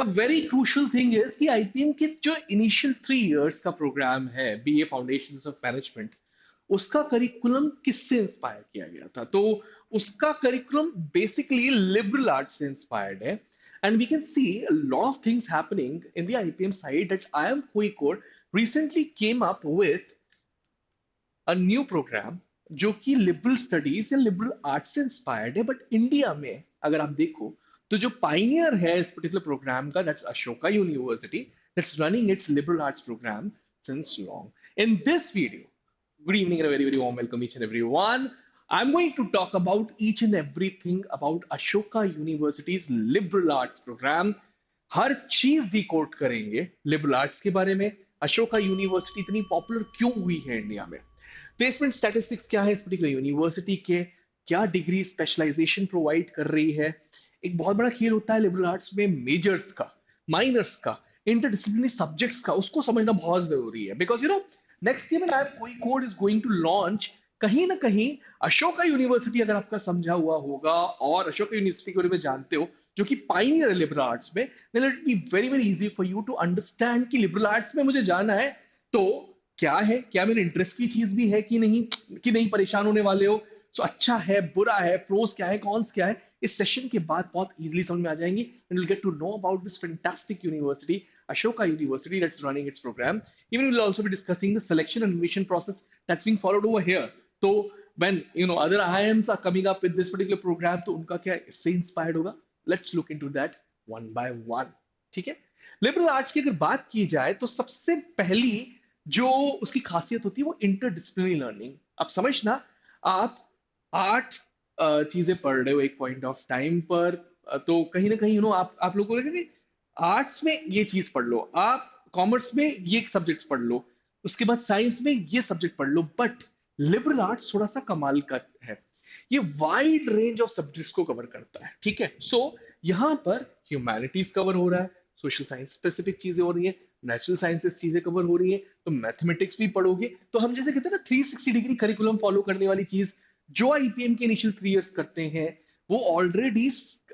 A very crucial thing is कि IPM के जो इनिशियल 3 इयर्स का प्रोग्राम है बीए फाउंडेशंस ऑफ मैनेजमेंट, उसका करिकुलम किससे इंस्पायर किया गया था? तो उसका करिकुलम बेसिकली लिबरल आर्ट्स से इंस्पायर्ड है, and we can see a lot of things happening in the IPM side that IIM Kozhikode recently came up with a new program जो कि लिबरल स्टडीज या लिबरल आर्ट्स से inspired है, but India में अगर आप देखो तो जो पाइनियर है इस पर्टिकुलर प्रोग्राम का, that's Ashoka University, that's running its liberal arts programme since long. In this video, good evening and a very, very warm welcome each and everyone. I'm going to talk about each and everything about Ashoka University's liberal arts program. हर चीज decode करेंगे liberal arts के बारे में। Ashoka university इतनी popular क्यों हुई है India में, प्लेसमेंट स्टैटिस्टिक्स क्या है इस पर्टिकुलर यूनिवर्सिटी के, क्या डिग्री स्पेशलाइजेशन प्रोवाइड कर रही है। एक बहुत बड़ा खेल होता है लिबरल आर्ट्स में मेजर्स का, माइनर्स का, इंटरडिसिप्लिनरी सब्जेक्ट्स का, उसको समझना बहुत जरूरी है। बिकॉज नेक्स्ट ईयर में code is going to launch कहीं ना कहीं अशोका यूनिवर्सिटी, अगर आपका समझा हुआ होगा और अशोका यूनिवर्सिटी के बारे में जानते हो जो कि पाइनियर है लिबरल आर्ट्स में, then it be very very easy for you to understand कि लिबरल आर्ट्स में मुझे जाना है तो क्या है, क्या मेरे इंटरेस्ट की चीज भी है कि नहीं परेशान होने वाले हो। सो अच्छा है, बुरा है, प्रोस क्या है, कॉन्स क्या है, इस सेशन के बाद बहुत इजीली समझ में आ जाएंगे and will get to know about this fantastic university Ashoka University that's running its program. Even we'll also be discussing the selection and admission process that's being followed over here. So when other IIMs are coming up with this particular program, तो उनका क्या इससे inspired होगा? Let's look into that one by one. ठीक है? Liberal arts की अगर बात की जाए तो सबसे पहली जो उसकी खासियत होती है वो इंटरडिसिप्लिनरी लर्निंग। अब समझना, आप 8 चीजें पढ़ रहे हो एक पॉइंट ऑफ टाइम पर, तो कहीं ना कहीं आप लोगों को लगेगा कि आर्ट्स में ये चीज पढ़ लो, आप कॉमर्स में ये सब्जेक्ट पढ़ लो, उसके बाद साइंस में ये सब्जेक्ट पढ़ लो, बट लिबरल आर्ट्स थोड़ा सा कमाल का है, ये वाइड रेंज ऑफ सब्जेक्ट्स को कवर करता है। ठीक है, सो यहाँ पर ह्यूमैनिटीज कवर हो रहा है, सोशल साइंस स्पेसिफिक चीजें हो रही है, नेचुरल साइंसेस चीजें कवर हो रही है, तो मैथमेटिक्स भी पढ़ोगे। तो हम जैसे कहते हैं ना 360 डिग्री करिकुलम फॉलो करने वाली चीज जो आईपीएम के इनिशियल 3 इयर्स करते हैं, वो ऑलरेडी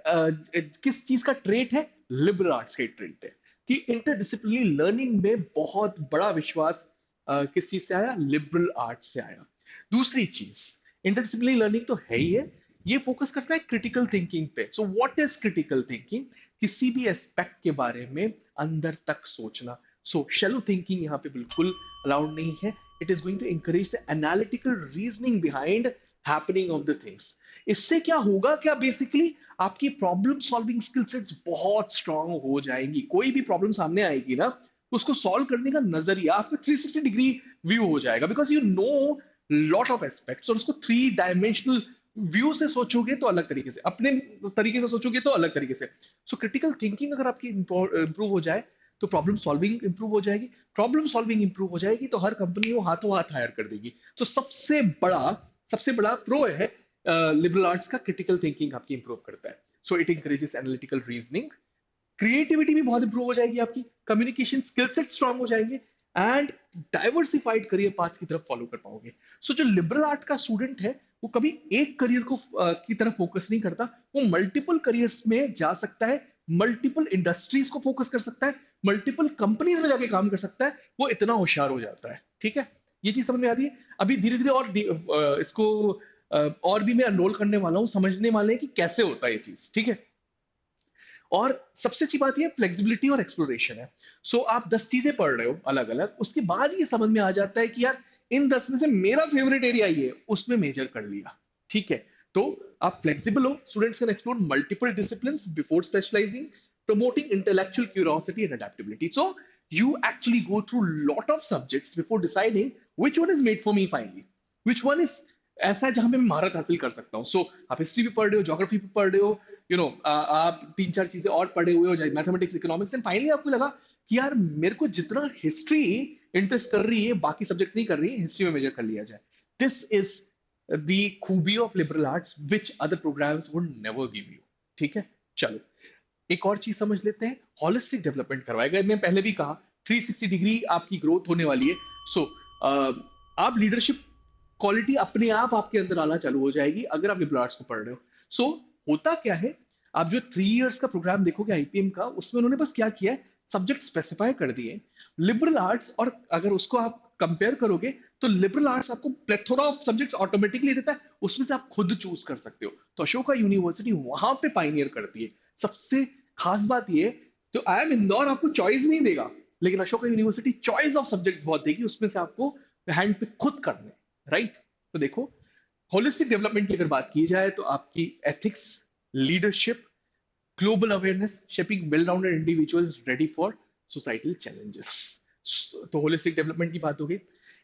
किस चीज का ट्रेट है? लिबरल आर्ट्स का ट्रेट है कि इंटरडिसिप्लिनरी लर्निंग में बहुत बड़ा विश्वास किस चीज से आया? लिबरल आर्ट्स से आया। दूसरी चीज, इंटरडिसिप्लिनरी लर्निंग तो है ही है, ये फोकस करता है क्रिटिकल थिंकिंग पे। So what is critical thinking? किसी भी एस्पेक्ट के बारे में अंदर तक सोचना। सो शैलो थिंकिंग यहाँ पे बिल्कुल अलाउड नहीं है। It is going to encourage the analytical reasoning behind happening of the things. इससे क्या होगा, क्या बेसिकली आपकी प्रॉब्लम सॉल्विंग स्किल सेट्स बहुत स्ट्रांग हो जाएंगी। कोई भी प्रॉब्लम सामने आएगी ना, उसको सॉल्व करने का नजरिया आपका 360 डिग्री व्यू हो जाएगा, because you know lot of aspects. और उसको 3 डायमेंशनल व्यू से सोचोगे तो अलग तरीके से, अपने तरीके से सोचोगे तो अलग तरीके से। सो क्रिटिकल थिंकिंग अगर आपकी इंप्रूव हो जाए तो प्रॉब्लम सॉल्विंग इंप्रूव हो जाएगी। प्रॉब्लम सॉल्विंग इंप्रूव हो जाएगी तो हर कंपनी वो हाथों हाथ हायर कर देगी। तो सबसे बड़ा प्रो है लिबरल आर्ट्स का, क्रिटिकल थिंकिंग आपकी इंप्रूव करता है। So it encourages analytical reasoning, creativity भी बहुत इंप्रूव हो जाएगी आपकी, कम्युनिकेशन स्किल सेट स्ट्रांग हो जाएंगे एंड डाइवर्सिफाइड करियर पाथ की तरफ फॉलो कर पाओगे। सो जो लिबरल आर्ट का स्टूडेंट है वो कभी एक करियर को की तरफ फोकस नहीं करता, वो मल्टीपल करियर्स में जा सकता है, मल्टीपल इंडस्ट्रीज को फोकस कर सकता है, मल्टीपल कंपनीज में जाके काम कर सकता है, वो इतना होशियार हो जाता है। ठीक है, ये चीज समझ में आती है। अभी धीरे धीरे और इसको और भी मैं अनरोल करने वाला हूँ, समझने वाले हैं कि कैसे होता है ये चीज। ठीक है, और सबसे अच्छी बात ये फ्लेक्सिबिलिटी और एक्सप्लोरेशन है। सो आप 10 चीजें पढ़ रहे हो अलग अलग, उसके बाद ये समझ में आ जाता है कि यार इन 10 में से मेरा फेवरेट एरिया ये है, उसमें मेजर कर लिया। ठीक है, तो आप फ्लेक्सिबल हो, students can explore multiple disciplines before specialising, promoting intellectual curiosity and adaptability. So you actually go through lot of subjects before deciding which one is made for me finally, which one is ऐसा है जहां पे मैं महारत हासिल कर सकता हूँ। सो आप हिस्ट्री भी पढ़ रहे हो, ज्योग्राफी भी पढ़ रहे हो, आप 3-4 चीजें और पढ़े हुए हो, मैथमेटिक्स, इकोनॉमिक्स, एंड फाइनली आपको लगा कि यार मेरे को जितना हिस्ट्री इंटरेस्ट कर रही है बाकी सब्जेक्ट नहीं कर रही है, हिस्ट्री में मेजर कर लिया जाए। दिस इज द खूबी of liberal arts which other programmes would never give you. ठीक है, चलो एक और चीज समझ लेते हैं, हॉलिस्टिक डेवलपमेंट करवाएगा। मैं पहले भी कहा 360 डिग्री आपकी ग्रोथ होने वाली है। सो आप लीडरशिप क्वालिटी अपने आप आपके अंदर आना चालू हो जाएगी अगर आप लिबरल आर्ट्स को पढ़ रहे हो। सो होता क्या है, आप जो 3 इयर्स का प्रोग्राम देखोगे आईपीएम का, उसमें उन्होंने बस क्या किया है, सब्जेक्ट स्पेसिफाई कर दिए। लिबरल आर्ट्स, और अगर उसको आप कंपेयर करोगे तो लिबरल आर्ट्स आपको प्लेथोरा ऑफ सब्जेक्ट्स ऑटोमेटिकली देता है, उसमें से आप खुद चूज कर सकते हो। तो अशोका यूनिवर्सिटी वहां पे पाइनियर करती है। सबसे खास बात ये, तो आई एम इंदौर आपको चॉइस नहीं देगा, लेकिन Ashoka university choice of subjects बहुत देगी, उसमें से आपको हैंड पे खुद करने, राइट। तो देखो, होलिस्टिक डेवलपमेंट की अगर बात की जाए तो आपकी ethics, leadership, global awareness, shaping well rounded individuals ready for societal challenges. तो होलिस्टिक डेवलपमेंट की बात हो गई।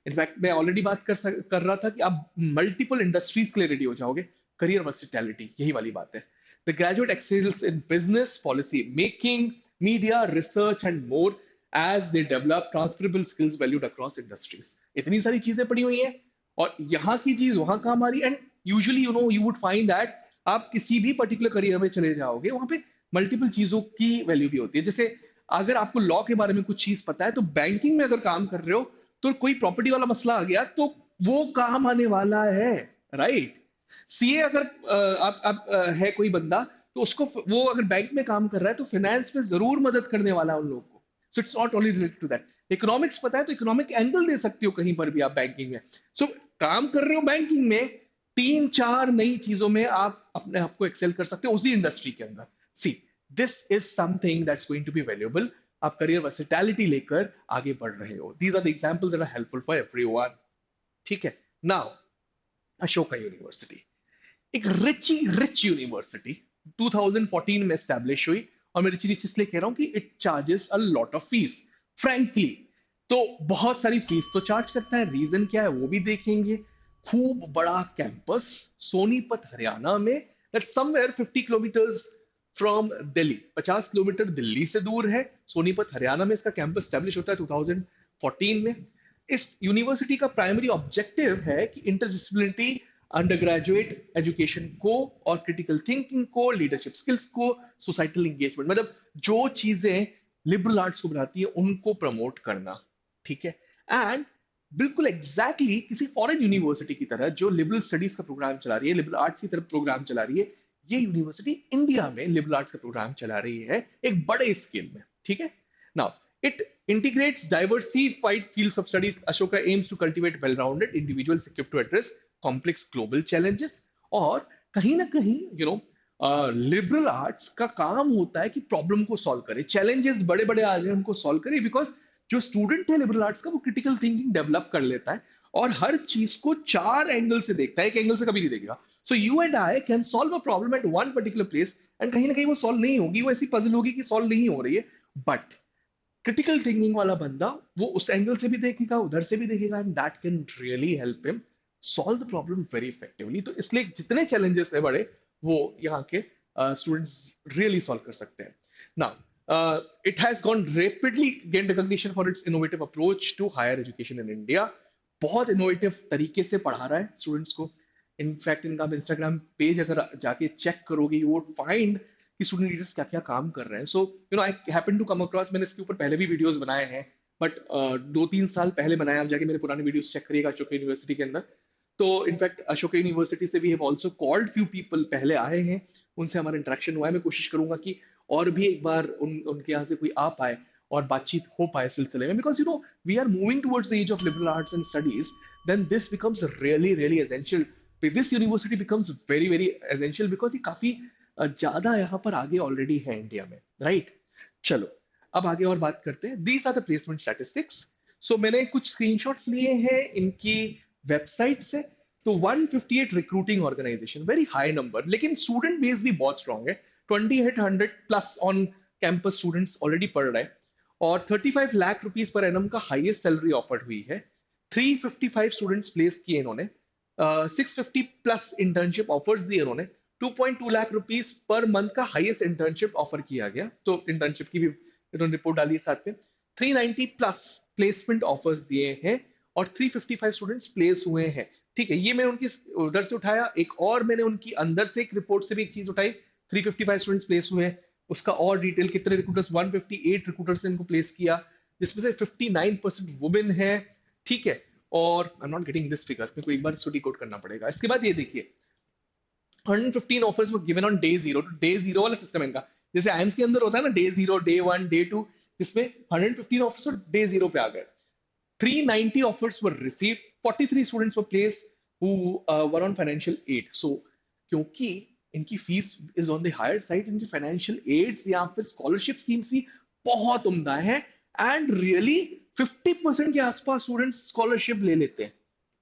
इनफैक्ट मैं ऑलरेडी बात कर रहा था कि आप मल्टीपल इंडस्ट्रीज के लिए रेडी हो जाओगे, करियर वर्सिटैलिटी, यही वाली बात है। The graduate excels in business, policy making, media, research and more as they develop transferable skills valued across industries. इतनी सारी चीजें पड़ी हुई हैं, और यहाँ की चीज वहां काम आ रही है। And usually you would find that आप किसी भी पर्टिकुलर करियर में चले जाओगे, वहां पे मल्टीपल चीजों की वैल्यू भी होती है। जैसे अगर आपको लॉ के बारे में कुछ चीज पता है, तो बैंकिंग में अगर काम कर रहे हो, तो कोई प्रॉपर्टी वाला मसला आ गया तो वो काम आने वाला है, राइट। सीए अगर है कोई बंदा, तो उसको वो अगर बैंक में काम कर रहा है तो फाइनेंस में जरूर मदद करने वाला है उन लोगों को। So it's not only related to that. Economics पता है तो इकोनॉमिक एंगल दे सकते हो कहीं पर भी आप बैंकिंग में। सो काम कर रहे हो बैंकिंग में, 3-4 नई चीजों में आप अपने आप को एक्सेल कर सकते हो उसी इंडस्ट्री के अंदर। See, this is something that's going to be valuable. आप करियर वर्सेटैलिटी लेकर आगे बढ़ रहे हो। These are the examples that are helpful for everyone. ठीक है। नाउ, अशोका यूनिवर्सिटी एक रिच यूनिवर्सिटी 2014 में एस्टैब्लिश हुई। और मैं रिच इसलिए कह रहा हूं कि it charges a lot of fees, frankly. तो बहुत सारी फीस तो चार्ज करता है, रीजन क्या है वो भी देखेंगे। खूब बड़ा कैंपस, सोनीपत हरियाणा में, that somewhere 50 kilometres from Delhi, 50 kilometre Delhi से दूर है। सोनीपत हरियाणा में इसका कैंपस स्टैब्लिश होता है 2014 में। इस यूनिवर्सिटी का प्राइमरी ऑब्जेक्टिव है कि इंटरडिसिप्लिनरी अंडर ग्रेजुएट एजुकेशन को, और क्रिटिकल थिंकिंग को, लीडरशिप स्किल्स को, सोसाइटल एंगेजमेंट, मतलब जो चीजें लिबरल आर्ट्स को बनाती है उनको प्रमोट करना। ठीक है। एंड बिल्कुल एग्जैक्टली exactly किसी फॉरेन यूनिवर्सिटी की तरह जो लिबरल स्टडीज का प्रोग्राम चला रही है, लिबरल आर्ट्स की तरफ प्रोग्राम चला रही है, ये यूनिवर्सिटी इंडिया में लिबरल आर्ट्स का प्रोग्राम चला रही है एक बड़े स्केल में। ठीक है। Now, it integrates diversified fields of studies. Ashoka aims to cultivate well-rounded individuals equipped to address complex global challenges. और कहीं ना कहीं लिबरल आर्ट्स का काम होता है कि प्रॉब्लम को सॉल्व करे, चैलेंजेस बड़े बड़े आ जाए उनको सॉल्व करे, बिकॉज जो स्टूडेंट है लिबरल आर्ट्स का वो क्रिटिकल थिंकिंग डेवलप कर लेता है और हर चीज को 4 एंगल से देखता है, एक एंगल से कभी नहीं देखेगा। So you and I can solve a problem at one particular place, and कहीं ना कहीं वो सॉल्व नहीं होगी, वो ऐसी पजल होगी कि सॉल्व नहीं हो रही है। बट क्रिटिकल थिंकिंग वाला बंदा वो उस एंगल से भी देखेगा, उधर से भी देखेगा, and that can really help him solve the problem very effectively. तो इसलिए जितने चैलेंजेस है बड़े, वो यहाँ के स्टूडेंट्स रियली सॉल्व कर सकते हैं। Now, it has gone rapidly gain recognition for its innovative approach to higher education in India. बहुत इनोवेटिव तरीके से पढ़ा रहा है स्टूडेंट्स को। इनफैक्ट इनका इंस्टाग्राम पेज अगर जाके चेक करोगे, यू वुड फाइंड कि स्टूडेंट लीडर्स क्या क्या काम कर रहे हैं। So I happen to come across, मैंने इसके ऊपर पहले भी वीडियोस बनाए हैं, बट 2-3 साल पहले बनाया। आप जाके मेरे पुराने वीडियोस चेक करिएगा अशोक यूनिवर्सिटी के अंदर। तो इनफैक्ट अशोक यूनिवर्सिटी से भी have also called few people, पहले आए हैं, उनसे हमारा इंटरेक्शन हुआ है। मैं कोशिश करूंगा कि और भी एक बार उनके यहाँ से कोई आ पाए और बातचीत हो पाए सिलसिले में, because we are moving towards the age of liberal arts and studies, then this becomes really really essential. This university becomes very very essential because ये काफी ज्यादा यहाँ पर आगे ऑलरेडी है इंडिया में, राइट। चलो, अब आगे और बात करते हैं। These are the placement statistics. So मैंने कुछ स्क्रीनशॉट्स लिए हैं इनकी वेबसाइट से। तो 158 recruiting organisation, very high number, लेकिन स्टूडेंट बेस भी बहुत स्ट्रॉन्ग है। 2800 plus on campus students already पढ़ रहे हैं, और 35 लाख रुपीज पर एनम का हाईएस्ट सैलरी ऑफर्ड हुई है। 355 स्टूडेंट्स प्लेस किए इन्होंने। 650 प्लस इंटर्नशिप ऑफर्स दिए इन्होंने। 2.2 लाख रुपीस पर मंथ का हाईएस्ट इंटर्नशिप ऑफर किया गया, तो इंटर्नशिप की भी इन्होंने रिपोर्ट डाली है साथ में। 390 प्लस प्लेसमेंट ऑफर्स दिए हैं, और 355 स्टूडेंट्स प्लेस हुए हैं। ठीक है, ये मैंने उनकी उधर से उठाया। एक और मैंने उनकी अंदर से एक रिपोर्ट से भी एक चीज उठाई, 355 स्टूडेंट्स प्लेस हुए हैं, उसका और डिटेल कितने रिक्रूटर्स, 158 रिक्रूटर्स ने इनको प्लेस किया, जिसमें से 59% वुमेन है। ठीक है, और I am not getting this figure, मेरे को एक बार इसको डिकोड करना पड़ेगा। इसके बाद ये देखिए, 115 offers were given on day zero. तो डे जीरो वाला सिस्टम इनका, जैसे आईएम्स के अंदर होता है ना day zero, day one, day two, जिसमें 115 ऑफर्स डे जीरो पे आ गए। 390 offers were received, 43 students were placed who were on financial aid. So क्योंकि इनकी fees is on the higher side, इनकी फाइनेंशियल एड्स या फिर स्कॉलरशिप स्कीम्स भी बहुत उम्दा है, एंड रियली 50% के आसपास स्टूडेंट्स स्कॉलरशिप ले लेते हैं।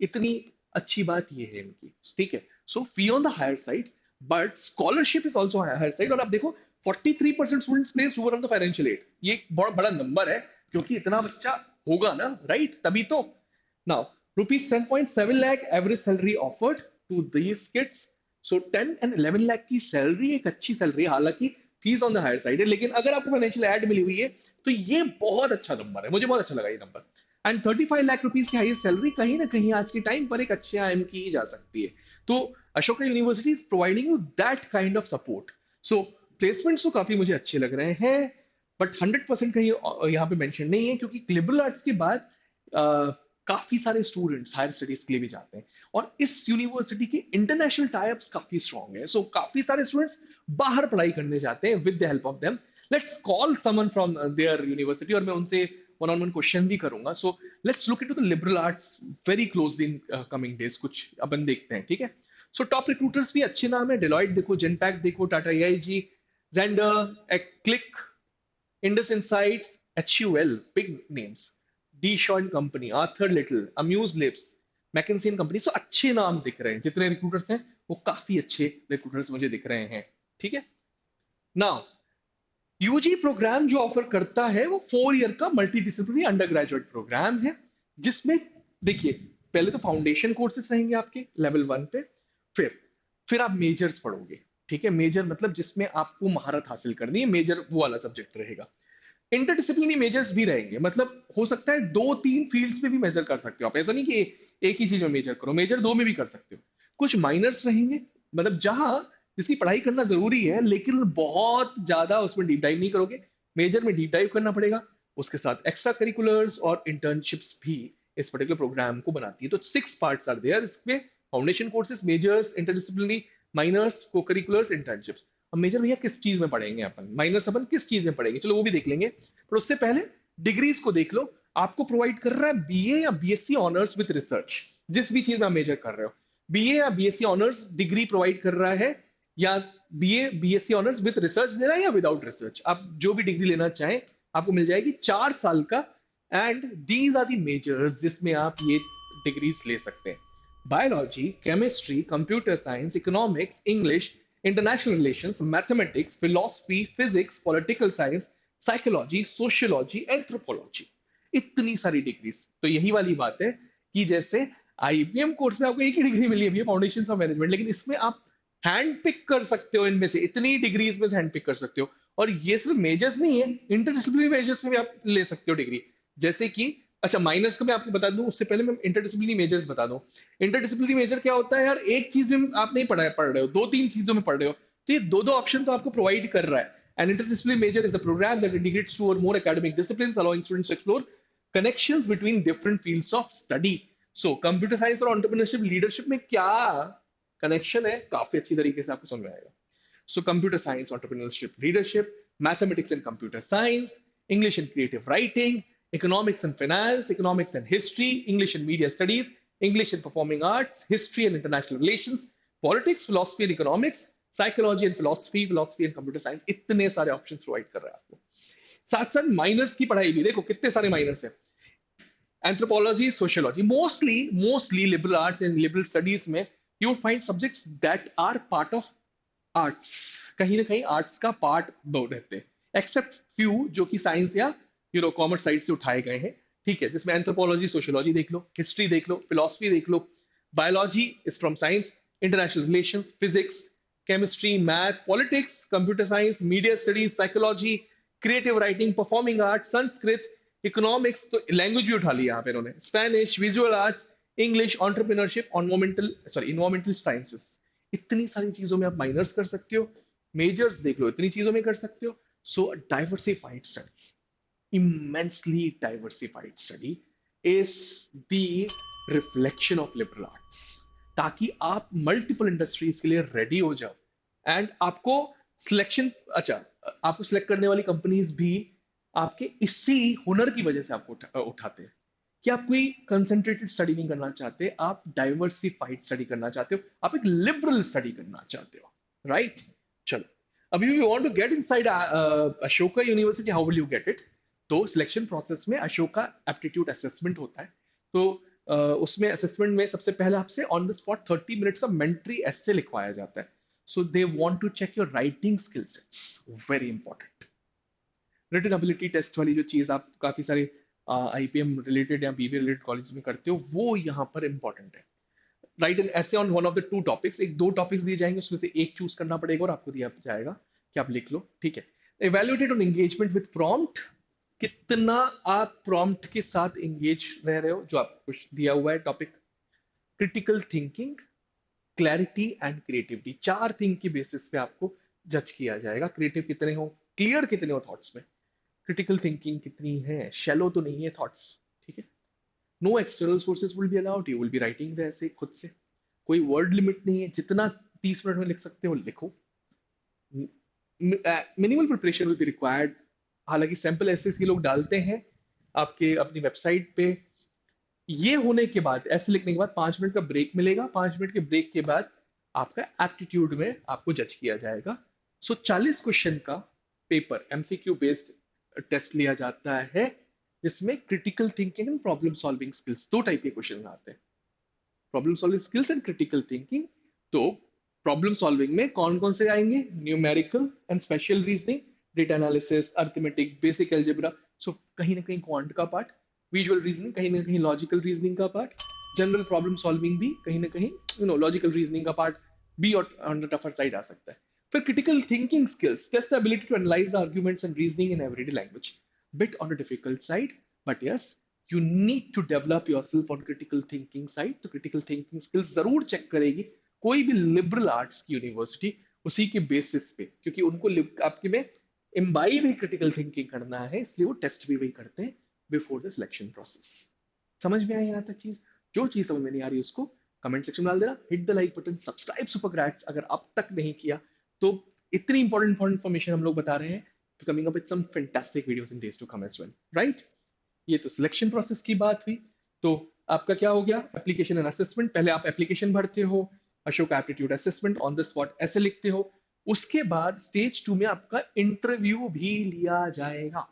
इतनी अच्छी बात ये है इनकी, ठीक है। So fee on the higher side, but scholarship is also higher side. और आप देखो 43% students placed who were on the financial aid, ये एक बहुत बड़ा नंबर है, क्योंकि इतना बच्चा होगा ना, राइट, तभी तो। Now rupees 10.7 lakh average salary offered to these kids. So 10 and 11 lakh की सैलरी एक अच्छी सैलरी है, हालांकि fees on the higher side है, लेकिन अगर आपको फाइनेंशियल एड मिली हुई है तो ये बहुत अच्छा नंबर है, मुझे बहुत अच्छा लगा ये नंबर। एंड 35 लाख रुपीज की हाईएस्ट सैलरी कहीं ना कहीं आज के टाइम पर एक अच्छे आईएम की जा सकती है। तो Ashoka university is providing you that kind of support. So placements तो काफी मुझे अच्छे लग रहे हैं, बट 100% कहीं यहाँ पे मेंशन नहीं है, क्योंकि लिबरल आर्ट्स के बाद काफी सारे स्टूडेंट्स हायर स्टडीज के लिए भी जाते हैं, और इस यूनिवर्सिटी के इंटरनेशनल टाइप्स काफी स्ट्रॉन्ग है। सो काफी सारे स्टूडेंट्स बाहर पढ़ाई करने जाते हैं with the help of them. Let's call someone from their university, और मैं उनसे वन ऑन वन क्वेश्चन भी करूंगा। So let's look into the liberal arts very closely in coming days, कुछ अपन देखते हैं, ठीक है। सो टॉप रिक्रूटर्स भी अच्छे नाम है, डेलॉइट देखो, जेनपैक देखो, Tata AIG, gender, click, Indus Insights, HUL, big names, D. Shaw and Company, Arthur Little, Amuse Lips, McKinsey and Company। So अच्छे नाम दिख रहे हैं, जितने रिक्रूटर्स हैं वो काफी अच्छे रिक्रूटर्स मुझे दिख रहे हैं, ठीक है। नाउ यूजी प्रोग्राम जो ऑफर करता है वो 4 ईयर का multidisciplinary undergraduate programme है, जिसमें देखिए पहले तो फाउंडेशन कोर्सेज रहेंगे आपके लेवल 1 पे, फिर फिर आप मेजर्स पढ़ोगे, ठीक है। मेजर मतलब जिसमें आपको महारत हासिल करनी है, मेजर वो वाला सब्जेक्ट रहेगा। इंटरडिसिप्लिनरी मेजर्स भी रहेंगे, मतलब हो सकता है 2-3 फील्ड्स में भी मेजर कर सकते हो आप, ऐसा नहीं कि एक ही चीज में मेजर करो, मेजर दो में भी कर सकते हो। कुछ माइनर्स रहेंगे, मतलब जहां जिसकी पढ़ाई करना जरूरी है लेकिन बहुत ज्यादा उसमें डीप डाइव नहीं करोगे, मेजर में डीप डाइव करना पड़ेगा। उसके साथ एक्स्ट्रा करिकुलर्स और इंटर्नशिप्स भी इस पर्टिकुलर प्रोग्राम को बनाती है। तो 6 पार्ट्स आर देयर इसमें, foundation courses, majors, interdisciplinary, minors, co-curriculars, internships. अब मेजर भैया किस चीज में पढ़ेंगे अपन, माइनर्स अपन किस चीज में पढ़ेंगे, चलो वो भी देख लेंगे। पर उससे पहले डिग्रीज को देख लो, आपको प्रोवाइड कर रहा है बीए या बीएससी ऑनर्स विद रिसर्च, जिस भी चीज में आप मेजर कर रहे हो। बीए या बीएससी ऑनर्स डिग्री प्रोवाइड कर रहा है, या BA BSc honours with research दे रहा है या विदाउट रिसर्च, आप जो भी डिग्री लेना चाहें आपको मिल जाएगी 4 साल का। And these are the majors जिसमें आप ये डिग्रीज ले सकते हैं। Biology, chemistry, computer science, economics, English, international relations, mathematics, philosophy, physics, political science, psychology, sociology, anthropology. इतनी सारी डिग्रीज। तो यही वाली बात है कि जैसे आईपीएम कोर्स में आपको एक ही डिग्री मिली है, फाउंडेशन ऑफ मैनेजमेंट, लेकिन इसमें आप हैंड पिक कर सकते हो, इनमें से इतनी डिग्रीज में से हैंड पिक कर सकते हो। और ये सिर्फ मेजर्स नहीं है, इंटरडिसिप्लिनरी मेजर्स में भी आप ले सकते हो डिग्री, जैसे कि अच्छा माइनर्स का मैं आपको बता दूं, उससे पहले मैं इंटरडिसिप्लिनरी मेजर्स बता दूं। इंटरडिसिप्लिनरी मेजर क्या होता है यार, एक चीज में आप नहीं पढ़ रहे हो, 2-3 चीजों में पढ़ रहे हो, तो ये दो ऑप्शन तो आपको प्रोवाइड कर रहा है। An interdisciplinary major is a program that integrates 2 or more academic disciplines, allowing students to explore connections between different fields of study. So, computer science और entrepreneurship leadership में क्या कनेक्शन है, काफी अच्छी तरीके से आपको समझ में आएगा। So, computer science, entrepreneurship, leadership, mathematics and computer science, English and creative writing, economics and finance, economics and history, English and media studies, English and performing arts, history and international relations, politics, philosophy and economics, psychology and philosophy, philosophy and computer science, इतने सारे option provide कर रहा है आपको। साथ साथ miners की पढ़ाई भी देखो कितने सारे माइनर्स है, anthropology, sociology, mostly liberal arts and liberal studies में you find subjects that are part of arts, कहीं ना कहीं आर्ट्स का पार्ट दो रहते हैं, एक्सेप्ट फ्यू जो कि साइंस या कॉमर्स साइड से उठाए गए हैं, ठीक है, जिसमें एंथ्रोपोलॉजी, सोशियोलॉजी देख लो, हिस्ट्री देख लो, फिलोसफी देख लो, biology is from science, international relations, physics, chemistry, math, politics, computer science, media studies, psychology, creative writing, performing arts, Sanskrit, economics, तो लैंग्वेज भी उठा लिया यहाँ पे इन्होंने, Spanish, visual arts, English, entrepreneurship, environmental sciences. इतनी सारी चीजों में आप माइनर्स कर सकते हो, मेजर्स देख लो इतनी चीजों में कर सकते हो। So diversified study, immensely diversified study is the reflection of liberal arts. ताकि आप मल्टीपल इंडस्ट्रीज के लिए रेडी हो जाओ। एंड आपको सिलेक्शन, अच्छा, आपको सिलेक्ट करने वाली कंपनीज भी आपके इसी हुनर की वजह से आपको उठाते हैं कि आप कोई कंसंट्रेटेड स्टडी नहीं करना चाहते, आप डाइवर्सिफाइड स्टडी करना चाहते हो, आप एक लिबरल स्टडी करना चाहते हो, राइट? चलो, अब you want to get inside Ashoka University, how will you get it? तो सिलेक्शन प्रोसेस में अशोका एप्टीट्यूड असेसमेंट होता है। तो उसमें असेसमेंट में सबसे पहले आपसे ऑन द स्पॉट 30 मिनट्स का मेंटरी एसे लिखवाया जाता है। So they want to check your writing skill sets, very important. Written ability test वाली जो चीज आप काफी सारे आईपीएम रिलेटेड या बीबीए रिलेटेड कॉलेज में करते हो, वो यहाँ पर इंपॉर्टेंट है। Write an essay on one of the two topics, एक दो टॉपिक्स दिए जाएंगे, उसमें से एक चूज करना पड़ेगा और आपको दिया जाएगा कि आप लिख लो, ठीक है? Evaluated on engagement with prompt, कितना आप प्रॉम्प्ट के साथ एंगेज रह रहे हो, जो आपको कुछ दिया हुआ है topic. Critical thinking, clarity and creativity, चार थिंग की बेसिस पे आपको जज किया जाएगा। क्रिएटिव कितने हो, क्लियर कितने हो थॉट्स में, क्रिटिकल थिंकिंग कितनी है, शैलो तो नहीं है थॉट्स, ठीक है? No external sources will be allowed, you will be writing the essay खुद से, कोई वर्ड लिमिट नहीं है, जितना 30 मिनट में लिख सकते हो लिखो। Minimal preparation will be required. हालांकि सैंपल ऐसे के लोग डालते हैं आपके अपनी वेबसाइट पे। ये होने के बाद, ऐसे लिखने के बाद 5 मिनट का ब्रेक मिलेगा, 5 मिनट के ब्रेक के बाद आपका एप्टीट्यूड में आपको जज किया जाएगा। सो 40 क्वेश्चन का पेपर, एमसीक्यू बेस्ड टेस्ट लिया जाता है, जिसमें critical thinking and problem solving skills, दो टाइप के क्वेश्चन आते हैं, problem solving skills and critical thinking. तो प्रॉब्लम सॉल्विंग में कौन कौन से आएंगे? Numerical and spatial reasoning, data analysis, arithmetic, basic algebra, so कहीं ना कहीं क्वांट का पार्ट, विजुअल रीजनिंग कहीं ना कहीं लॉजिकल रीजनिंग का पार्ट, जनरल प्रॉब्लम सॉल्विंग भी कहीं ना कहीं लॉजिकल रीजनिंग का पार्ट भी ऑन द टफर साइड आ सकता है। फिर critical thinking skills, test the ability to analyse the arguments and reasoning in everyday language, bit on the difficult side, but yes, you need to develop yourself on critical thinking side. तो critical thinking skills जरूर check करेगी कोई भी liberal arts की university, उसी के basis पे, क्योंकि उनको आपके में इम्बाइब भी क्रिटिकल थिंकिंग करना है, इसलिए वो टेस्ट भी वही करते हैं बिफोर द सिलेक्शन प्रोसेस। समझ में आई यहाँ तक चीज? जो चीज समझ में नहीं आ रही उसको कमेंट सेक्शन में डाल देना, hit the like button, subscribe super अगर अब तक नहीं किया तो। इतनी इंपॉर्टेंट इन्फॉर्मेशन हम लोग बता रहे हैं, coming up with some fantastic videos in days to come as well, right? ये तो सिलेक्शन प्रोसेस की बात हुई। तो आपका क्या हो गया? एप्लीकेशन एंड असेसमेंट, पहले आप एप्लीकेशन भरते हो, Ashok aptitude assessment on the spot ऐसे लिखते हो। उसके बाद स्टेज 2 में आपका इंटरव्यू भी लिया जाएगा।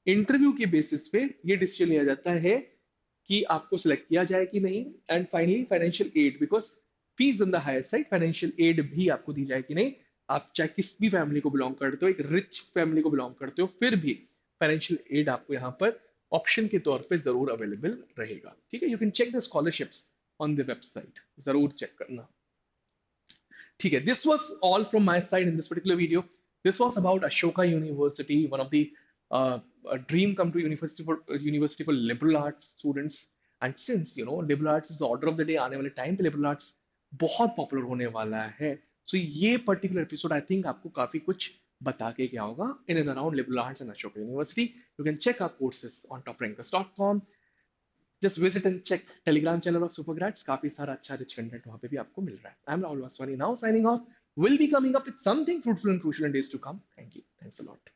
इंटरव्यू के बेसिस पे ये डिसीजन लिया जाता है कि आपको सिलेक्ट किया जाए कि नहीं। And finally financial aid, because fees on the higher side, financial aid भी आपको दी जाए कि नहीं। आप चाहे किस भी फैमिली को बिलोंग करते हो, एक रिच फैमिली को बिलोंग करते हो, फिर भी फाइनेंशियल एड आपको यहाँ पर ऑप्शन के तौर पे जरूर अवेलेबल रहेगा, ठीक है? You can check the scholarships on the website, जरूर चेक करना, ठीक है? This was all from my side in this particular video. This was about Ashoka University, one of the dream come to university for liberal arts students. And since liberal arts is the order of the day, आने वाले time पे liberal arts बहुत popular होने वाला है, सो ये particular episode I think आपको काफी कुछ बता के क्या होगा in and around liberal arts and Ashoka University. You can check our courses on toprankers.com. Just visit and check Telegram channel of Supergrads. काफी सारा अच्छा रिच कंटेंट वहां पे भी आपको मिल रहा है. I'm Rahul Vaswani now signing off. Will be coming up with something fruitful and crucial in days to come. Thank you. Thanks a lot.